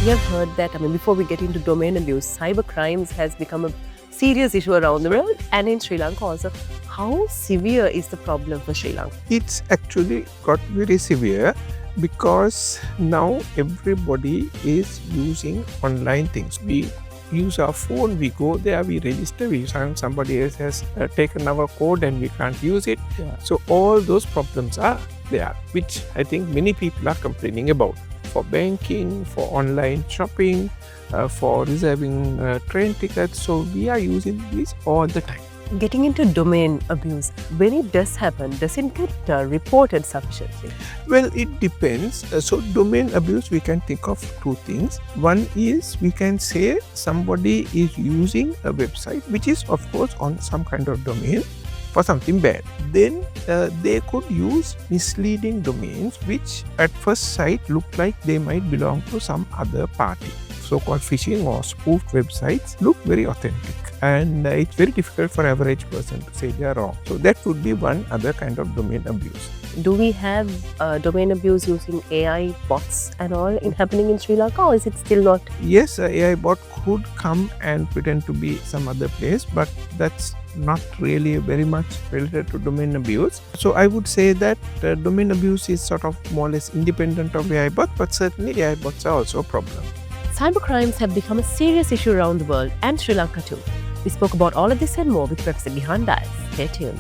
We have heard that, before we get into domain abuse, cyber crimes has become a serious issue around the world and in Sri Lanka also. How severe is the problem for Sri Lanka? It's actually got very severe because now everybody is using online things. We use our phone, we go there, we register, we find somebody else has taken our code and we can't use it. So all those problems are there, which I think many people are complaining about. For banking, for online shopping, for reserving train tickets. So we are using these all the time. Getting into domain abuse, when it does happen, does it get reported sufficiently? Well, it depends. So domain abuse, we can think of two things. One is we can say somebody is using a website which is of course on some kind of domain for something bad. Then they could use misleading domains which at first sight look like they might belong to some other party. So-called phishing or spoofed websites look very authentic, and it's very difficult for average person to say they are wrong. So that would be one other kind of domain abuse. Do we have domain abuse using AI bots and all happening in Sri Lanka, or is it still not? Yes, AI bot could come and pretend to be some other place, but that's not really very much related to domain abuse. So I would say that domain abuse is sort of more or less independent of AI bot, but certainly AI bots are also a problem. Cyber crimes have become a serious issue around the world and Sri Lanka too. We spoke about all of this and more with Professor Gihan. Stay tuned.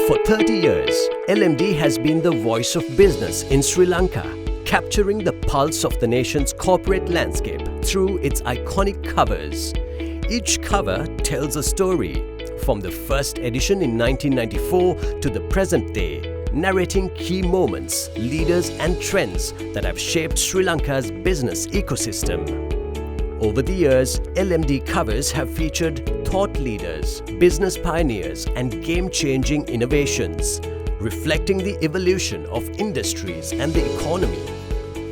For 30 years, LMD has been the voice of business in Sri Lanka, capturing the pulse of the nation's corporate landscape through its iconic covers. Each cover tells a story, from the first edition in 1994 to the present day, narrating key moments, leaders and trends that have shaped Sri Lanka's business ecosystem. Over the years, LMD covers have featured thought leaders, business pioneers and game-changing innovations, reflecting the evolution of industries and the economy.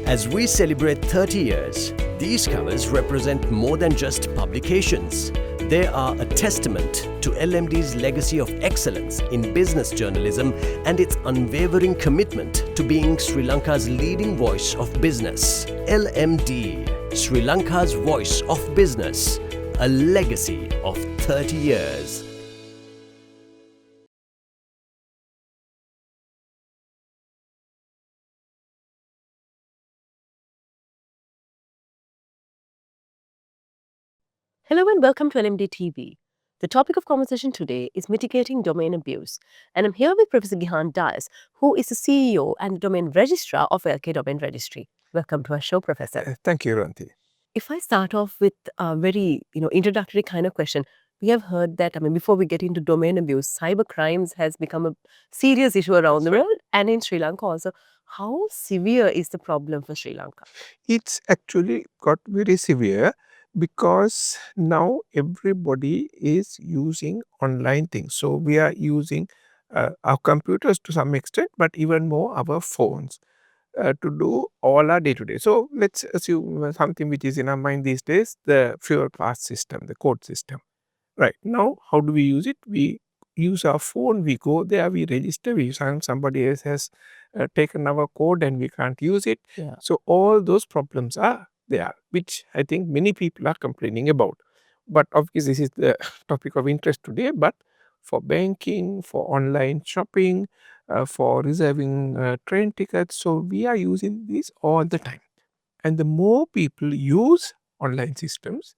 As we celebrate 30 years, these covers represent more than just publications. They are a testament to LMD's legacy of excellence in business journalism and its unwavering commitment to being Sri Lanka's leading voice of business. LMD, Sri Lanka's voice of business, a legacy of 30 years. Hello and welcome to LMDtv. The topic of conversation today is mitigating domain abuse, and I'm here with Professor Gihan, who is the CEO and Domain Registrar of LK Domain Registry. Welcome to our show, Professor. Thank you, Ruwandi. If I start off with a very introductory kind of question, we have heard that, before we get into domain abuse, cyber crimes has become a serious issue around the world and in Sri Lanka also. How severe is the problem for Sri Lanka? It's actually got very severe because now everybody is using online things. So we are using our computers to some extent, but even more our phones to do all our day-to-day. So let's assume something which is in our mind these days, the fuel pass system, the code system. Right. Now, how do we use it? We use our phone, we go there, we register, we find somebody else has taken our code and we can't use it. So all those problems are there, which I think many people are complaining about. But obviously, this is the topic of interest today. But for banking, for online shopping, for reserving train tickets, so we are using these all the time. And the more people use online systems,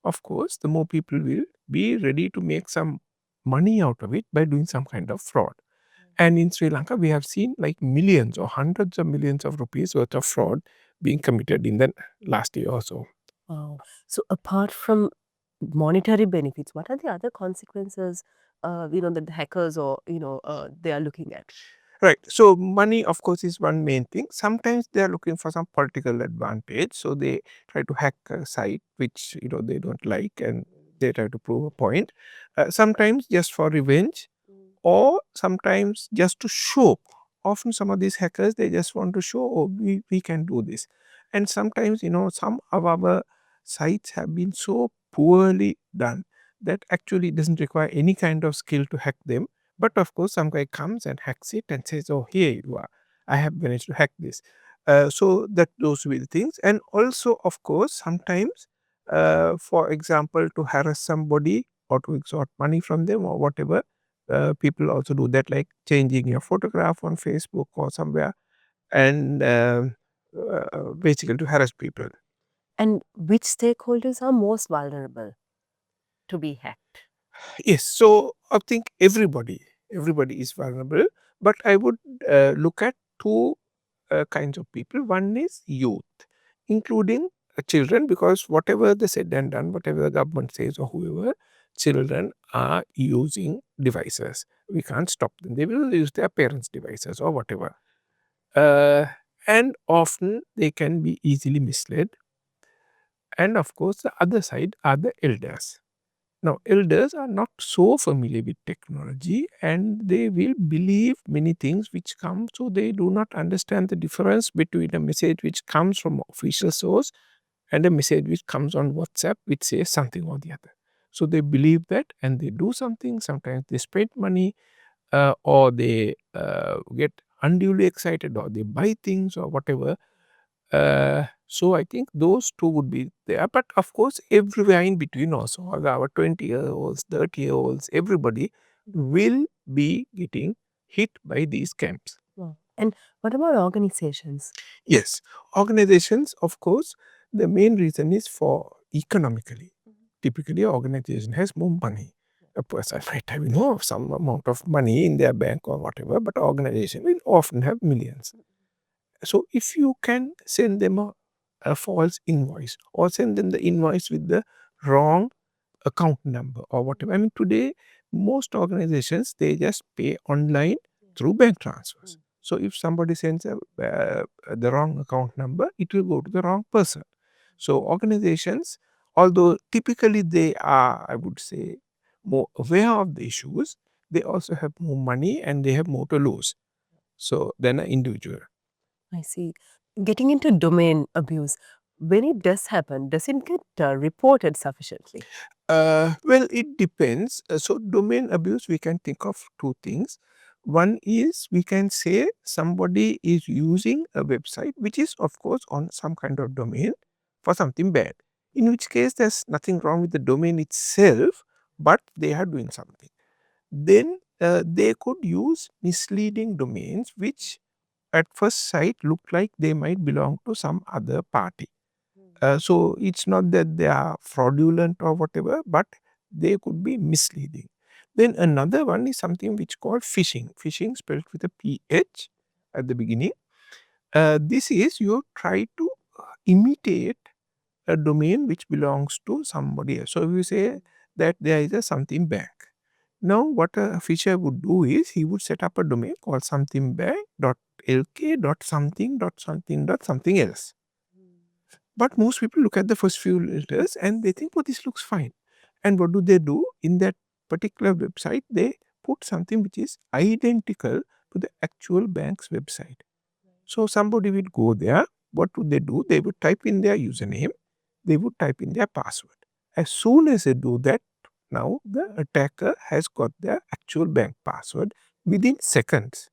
of course, the more people will be ready to make some money out of it by doing some kind of fraud. And in Sri Lanka, we have seen like millions or hundreds of millions of rupees worth of fraud being committed in the last year or so. Wow. So apart from monetary benefits, what are the other consequences, that the hackers or, they are looking at? Right. So money, of course, is one main thing. Sometimes they are looking for some political advantage. So they try to hack a site which, they don't like and they try to prove a point. Sometimes just for revenge or sometimes just to show. Often some of these hackers, they just want to show, oh, we can do this. And sometimes, some of our sites have been so poorly done that actually doesn't require any kind of skill to hack them. But of course, some guy comes and hacks it and says, oh, here you are. I have managed to hack this. So that those will things. And also, of course, sometimes, for example, to harass somebody or to extort money from them or whatever, people also do that, like changing your photograph on Facebook or somewhere, and basically to harass people. And which stakeholders are most vulnerable to be hacked? Yes, so I think everybody is vulnerable, but I would look at two kinds of people. One is youth, including children, because whatever they said and done, whatever the government says or whoever, children are using devices. We can't stop them. They will use their parents' devices or whatever. Uh, and often they can be easily misled. And of course, the other side are the elders. Now, elders are not so familiar with technology and they will believe many things which come, so they do not understand the difference between a message which comes from official source and a message which comes on WhatsApp which says something or the other. So they believe that and they do something. Sometimes they spend money, or they get unduly excited, or they buy things or whatever. So I think those two would be there. But of course, everywhere in between also, our 20-year-olds, 30-year-olds, everybody will be getting hit by these camps. Wow. And what about organizations? Yes, organizations, of course, the main reason is for economically. Typically, organization has more money. A person might have, some amount of money in their bank or whatever, but organization will often have millions. So if you can send them a false invoice or send them the invoice with the wrong account number or whatever. I mean, today, most organizations, they just pay online through bank transfers. So if somebody sends the wrong account number, it will go to the wrong person. So organizations, although typically they are, I would say, more aware of the issues, they also have more money and they have more to lose. So than an individual. I see. Getting into domain abuse, when it does happen, does it get reported sufficiently? Well, it depends. So, domain abuse, we can think of two things. One is we can say somebody is using a website which is, of course, on some kind of domain for something bad. In which case, there's nothing wrong with the domain itself, but they are doing something. Then they could use misleading domains which at first sight look like they might belong to some other party. So it's not that they are fraudulent or whatever, but they could be misleading. Then another one is something which called phishing. Phishing spelled with a PH at the beginning. This is you try to imitate a domain which belongs to somebody else. So if you say that there is a something bank. Now what a fisher would do is he would set up a domain called something bank dot lk dot something dot something dot something else. But most people look at the first few letters and they think, oh, this looks fine. And what do? In that particular website, they put something which is identical to the actual bank's website. So somebody will go there. What would they do? They would type in their username. They would type in their password. As soon as they do that, now the attacker has got their actual bank password within seconds.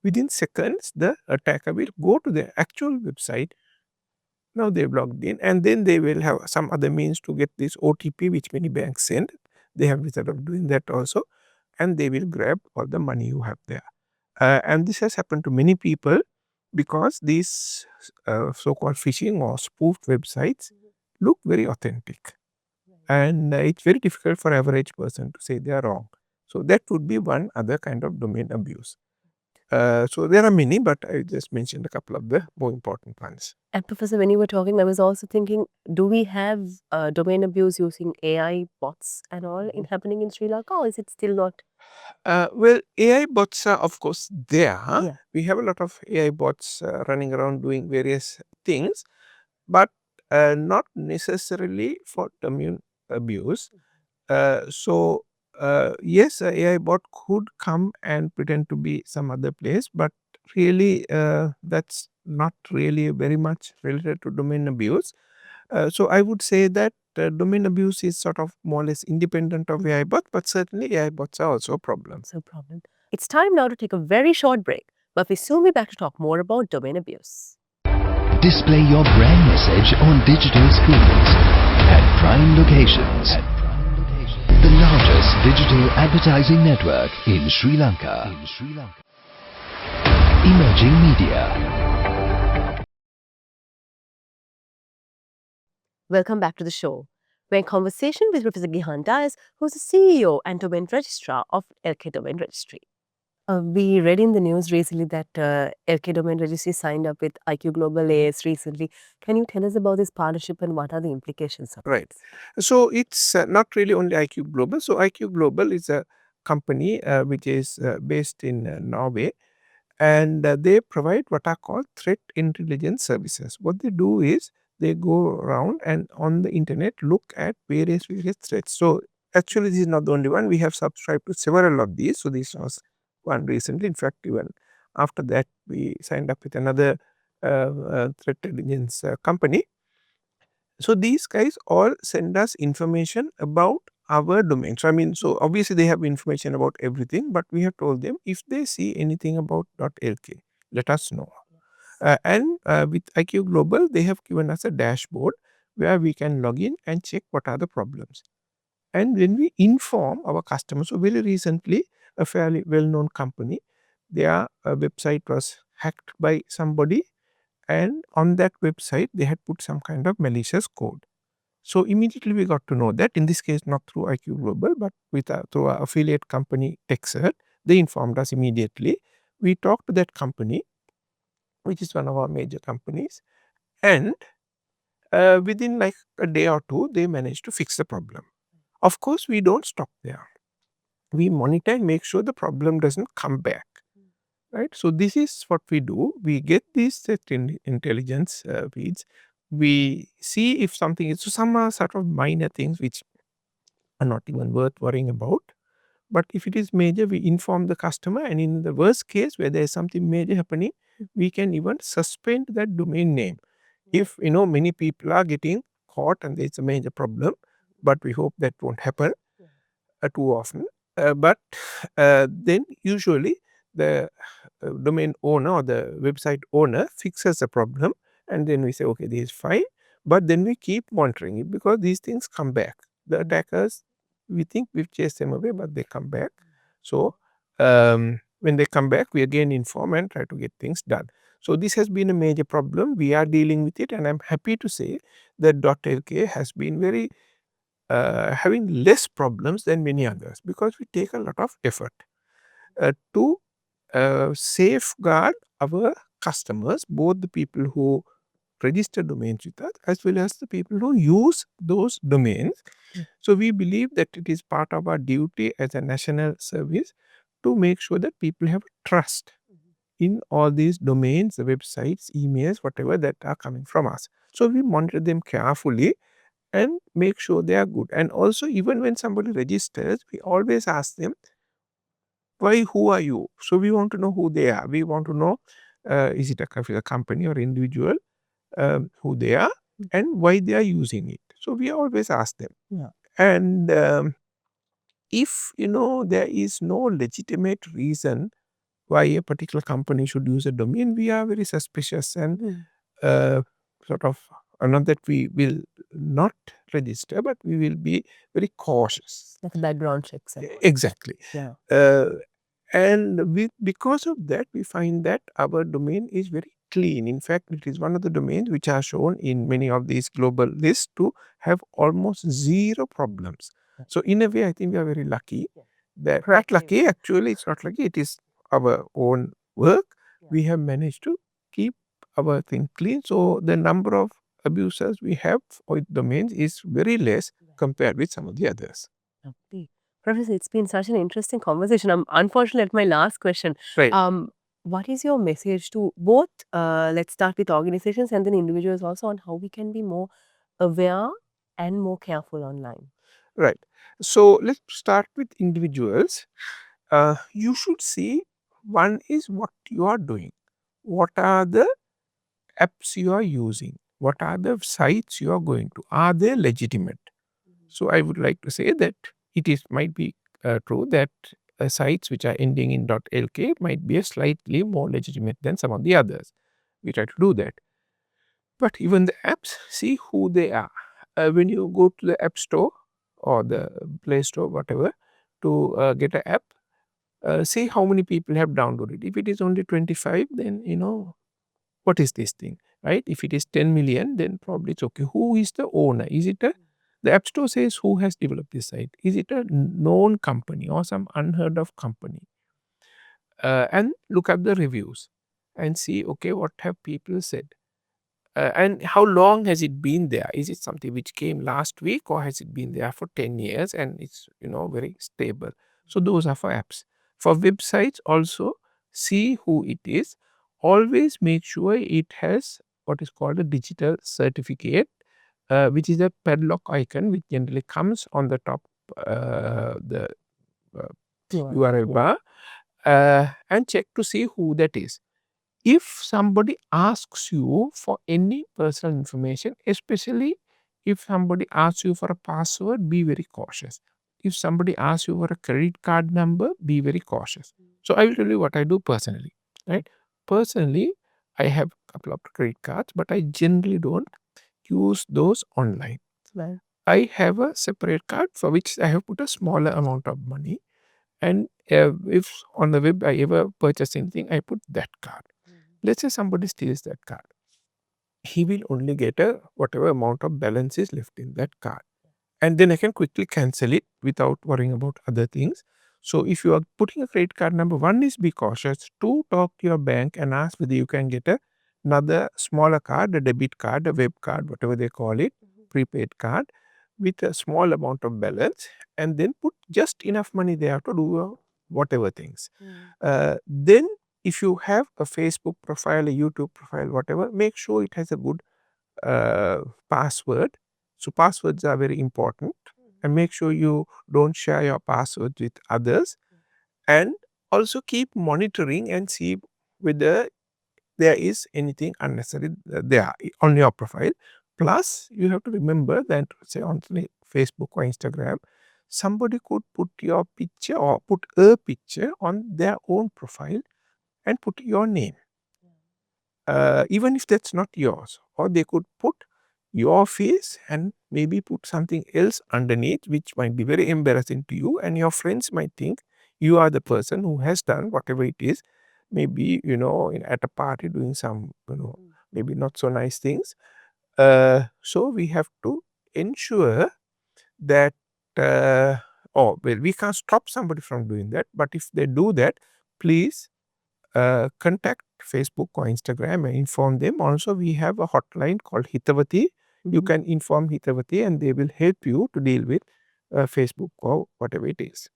Within seconds, the attacker will go to the actual website. Now they've logged in, and then they will have some other means to get this OTP, which many banks send. They have method of doing that also, and they will grab all the money you have there. And this has happened to many people because these so-called phishing or spoofed websites look very authentic, and it's very difficult for average person to say they are wrong. So that would be one other kind of domain abuse. So there are many, but I just mentioned a couple of the more important ones. And Professor, when you were talking, I was also thinking, do we have domain abuse using AI bots and all in happening in Sri Lanka, or is it still not? Well, AI bots are, of course, there. Yeah. We have a lot of AI bots running around doing various things, but not necessarily for domain abuse. So, yes, a AI bot could come and pretend to be some other place, but really, that's not really very much related to domain abuse. So, I would say that domain abuse is sort of more or less independent of AI bot, but certainly AI bots are also a problem. So problem. It's time now to take a very short break. But we soon be back to talk more about domain abuse. Display your brand message on digital screens at prime locations. The largest digital advertising network in Sri Lanka. Emerging Media. Welcome back to the show. We're in conversation with Professor Gihan, who's the CEO and Domain Registrar of LK Domain Registry. We read in the news recently that LK Domain Registry signed up with IQ Global AS recently. Can you tell us about this partnership and what are the implications of it? Right. So it's not really only IQ Global. So IQ Global is a company which is based in Norway, and they provide what are called threat intelligence services. What they do is they go around and on the internet look at various threats. So actually, this is not the only one. We have subscribed to several of these. So this was one recently. In fact, even after that, we signed up with another threat intelligence company. So these guys all send us information about our domain. So I mean, so obviously they have information about everything, but we have told them if they see anything about .lk, let us know. And with IQ Global, they have given us a dashboard where we can log in and check what are the problems. And when we inform our customers, so very recently, a fairly well-known company, their website was hacked by somebody, and on that website, they had put some kind of malicious code. So immediately we got to know that, in this case, not through IQ Global, but through our affiliate company, TechCert. They informed us immediately. We talked to that company, which is one of our major companies, and within like a day or two, they managed to fix the problem. Of course, we don't stop there. We monitor and make sure the problem doesn't come back. Right. So this is what we do. We get these threat intelligence feeds. We see if something is, so some are sort of minor things which are not even worth worrying about. But if it is major, we inform the customer, and in the worst case, where there is something major happening, we can even suspend that domain name. If many people are getting caught and there's a major problem, but we hope that won't happen too often. But then usually the domain owner or the website owner fixes the problem, and then we say, okay, this is fine. But then we keep monitoring it because these things come back. The attackers, we think we've chased them away, but they come back. So when they come back, we again inform and try to get things done. So this has been a major problem. We are dealing with it, and I'm happy to say that .lk has been very having less problems than many others, because we take a lot of effort to safeguard our customers, both the people who register domains with us as well as the people who use those domains. So we believe that it is part of our duty as a national service to make sure that people have trust in all these domains, the websites, emails, whatever that are coming from us. So we monitor them carefully and make sure they are good. And also, even when somebody registers, we always ask them, why, who are you? So we want to know who they are. We want to know, is it a company or individual, who they are and why they are using it. So we always ask them. Yeah. And if, there is no legitimate reason why a particular company should use a domain, we are very suspicious and sort of, not that we will not register, but we will be very cautious. Like a background checks. Exactly. Yeah. And because of that, we find that our domain is very clean. In fact, it is one of the domains which are shown in many of these global lists to have almost zero problems. So in a way, I think we are very lucky. That not lucky, actually, it's not lucky. It is our own work. We have managed to keep our thing clean. So the number of abusers we have with domains is very less compared with some of the others. Lovely. Professor, it's been such an interesting conversation. I'm unfortunately at my last question. Right. What is your message to both, let's start with organizations and then individuals also, on how we can be more aware and more careful online? Right. So let's start with individuals. You should see, one is what you are doing. What are the apps you are using? What are the sites you are going to? Are they legitimate? So I would like to say that it is might be true that sites which are ending in .lk might be a slightly more legitimate than some of the others. We try to do that. But even the apps, see who they are. When you go to the App Store or the Play Store, whatever, to get an app, see how many people have downloaded. If it is only 25, then what is this thing, right? If it is 10 million, then probably it's okay. Who is the owner? Is it the App Store says who has developed this site? Is it a known company or some unheard of company? And look at the reviews and see, okay, what have people said? And how long has it been there? Is it something which came last week or has it been there for 10 years and it's, very stable? So those are for apps. For websites also, see who it is. Always make sure it has what is called a digital certificate, which is a padlock icon which generally comes on the top, the URL bar, and check to see who that is. If somebody asks you for any personal information, especially if somebody asks you for a password, be very cautious. If somebody asks you for a credit card number, be very cautious. So I will tell you what I do personally, right? Personally, I have a couple of credit cards, but I generally don't use those online. Well, I have a separate card for which I have put a smaller amount of money. And if on the web I ever purchase anything, I put that card. Let's say somebody steals that card. He will only get a whatever amount of balance is left in that card. And then I can quickly cancel it without worrying about other things. So if you are putting a credit card number, one is be cautious. Two, talk to your bank and ask whether you can get another smaller card, a debit card, a web card, whatever they call it, prepaid card, with a small amount of balance, and then put just enough money there to do whatever things. Then if you have a Facebook profile, a YouTube profile, whatever, make sure it has a good password. So passwords are very important, and make sure you don't share your passwords with others, and also keep monitoring and see whether there is anything unnecessary there on your profile. Plus, you have to remember that, say, on Facebook or Instagram, somebody could put your picture or put a picture on their own profile and put your name, even if that's not yours. Or they could put your face and maybe put something else underneath, which might be very embarrassing to you, and your friends might think you are the person who has done whatever it is. Maybe, at a party doing some, maybe not so nice things. So we have to ensure that, we can't stop somebody from doing that, but if they do that, please contact Facebook or Instagram and inform them. Also, we have a hotline called Hitavati. You can inform Hitavati and they will help you to deal with Facebook or whatever it is.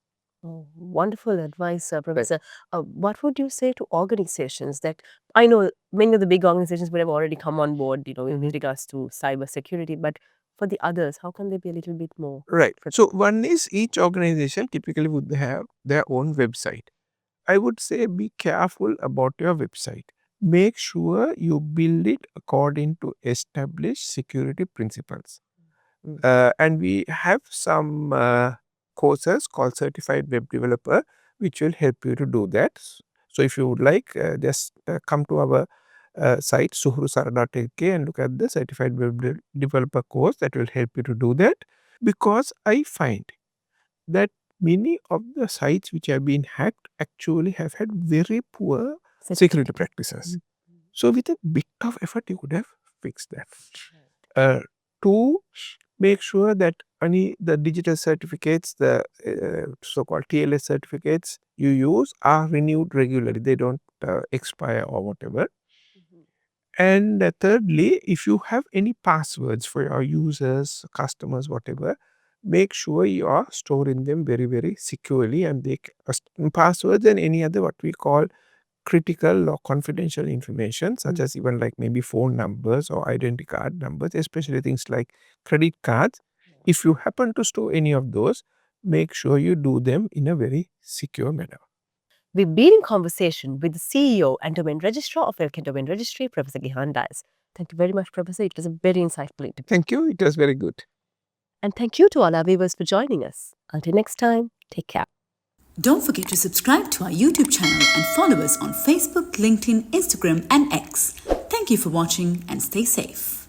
Oh, wonderful advice, Professor. What would you say to organizations that I know many of the big organizations would have already come on board, with regards to cyber security, but for the others, how can they be a little bit more? Right. So one is each organization typically would have their own website. I would say be careful about your website. Make sure you build it according to established security principles. And we have some courses called Certified Web Developer, which will help you to do that. So if you would like, just come to our site suhrusara.lk and look at the Certified Web Developer course that will help you to do that. Because I find that many of the sites which have been hacked actually have had very poor security practices. So with a bit of effort, you could have fixed that. To make sure that only the digital certificates, the so-called TLS certificates you use are renewed regularly. They don't expire or whatever. And thirdly, if you have any passwords for your users, customers, whatever, make sure you are storing them very, very securely, and passwords and any other what we call critical or confidential information, such as even like maybe phone numbers or identity card numbers, especially things like credit cards. If you happen to store any of those, make sure you do them in a very secure manner. We've been in conversation with the CEO and Domain Registrar of LK Domain Registry, Professor Gihan. Thank you very much, Professor. It was a very insightful interview. Thank you. It was very good. And thank you to all our viewers for joining us. Until next time, take care. Don't forget to subscribe to our YouTube channel and follow us on Facebook, LinkedIn, Instagram and X. Thank you for watching and stay safe.